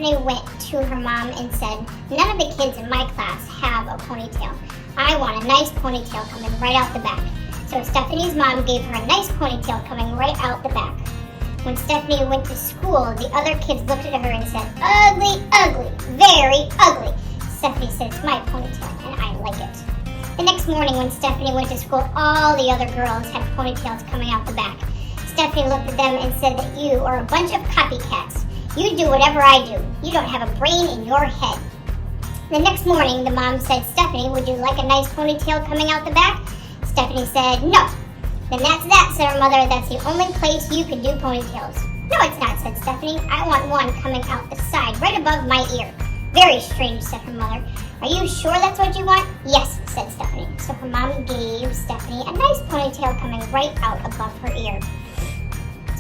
Stephanie went to her mom and said, none of the kids in my class have a ponytail. I want a nice ponytail coming right out the back. So Stephanie's mom gave her a nice ponytail coming right out the back. When Stephanie went to school, the other kids looked at her and said, ugly, ugly, very ugly. Stephanie said, it's my ponytail and I like it. The next morning when Stephanie went to school, all the other girls had ponytails coming out the back. Stephanie looked at them and said that you are a bunch of copycats. You do whatever I do. You don't have a brain in your head. The next morning, the mom said, Stephanie, would you like a nice ponytail coming out the back? Stephanie said, no. Then that's that, said her mother. That's the only place you can do ponytails. No, it's not, said Stephanie. I want one coming out the side, right above my ear. Very strange, said her mother. Are you sure that's what you want? Yes, said Stephanie. So her mom gave Stephanie a nice ponytail coming right out above her ear.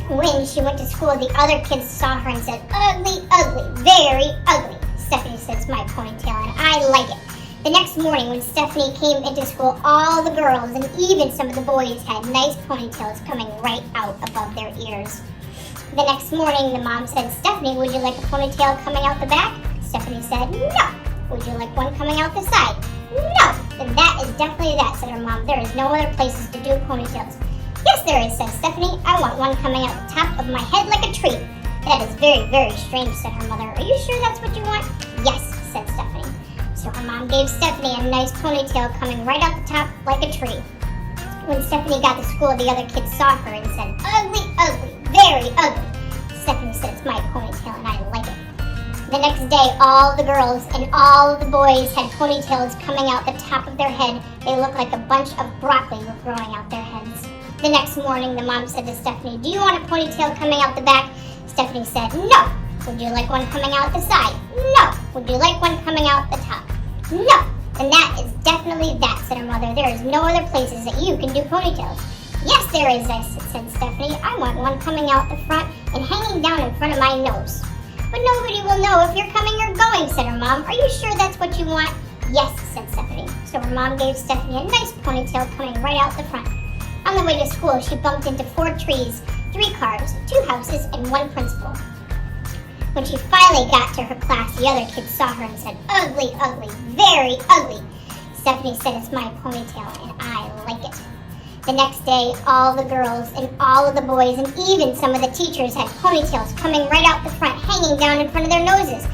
When she went to school, the other kids saw her and said, ugly, ugly, very ugly. Stephanie said, it's my ponytail and I like it. The next morning when Stephanie came into school, all the girls and even some of the boys had nice ponytails coming right out above their ears. The next morning, the mom said, Stephanie, would you like a ponytail coming out the back? Stephanie said, no. Would you like one coming out the side? No. Then that is definitely that, said her mom. There is no other places to do ponytails. Yes, there is, said Stephanie. I want one coming out the top of my head like a tree. That is very, very strange, said her mother. Are you sure that's what you want? Yes, said Stephanie. So her mom gave Stephanie a nice ponytail coming right out the top like a tree. When Stephanie got to school, the other kids saw her and said, ugly, ugly, very ugly. Stephanie said, it's my ponytail and I like it. The next day, all the girls and all the boys had ponytails coming out the top of their head. They looked like a bunch of broccoli were growing out their heads. The next morning, the mom said to Stephanie, do you want a ponytail coming out the back? Stephanie said, no. Would you like one coming out the side? No. Would you like one coming out the top? No. And that is definitely that, said her mother. There is no other places that you can do ponytails. Yes, there is, said Stephanie. I want one coming out the front and hanging down in front of my nose. But nobody will know if you're coming or going, said her mom. Are you sure that's what you want? Yes, said Stephanie. So her mom gave Stephanie a nice ponytail coming right out the front. On the way to school, she bumped into 4 trees, 3 cars, 2 houses, and 1 principal. When she finally got to her class, the other kids saw her and said, ugly, ugly, very ugly. Stephanie said, it's my ponytail and I like it. The next day, all the girls and all of the boys and even some of the teachers had ponytails coming right out the front, hanging down in front of their noses.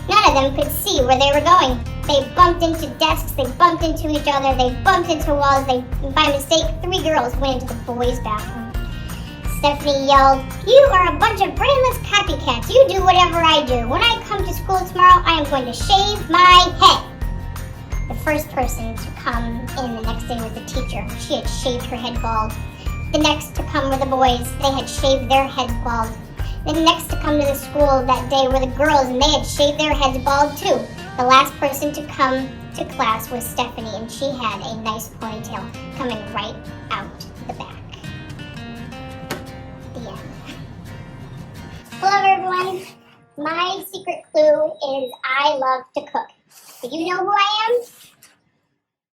None of them could see where they were going. They bumped into desks, they bumped into each other, they bumped into walls. By mistake, 3 girls went into the boys' bathroom. Stephanie yelled, you are a bunch of brainless copycats. You do whatever I do. When I come to school tomorrow, I am going to shave my head. The first person to come in the next day was the teacher. She had shaved her head bald. The next to come were the boys. They had shaved their heads bald. The next to come to the school that day were the girls, and they had shaved their heads bald too. The last person to come to class was Stephanie, and she had a nice ponytail coming right out the back. The end. Hello everyone. My secret clue is I love to cook. Do you know who I am?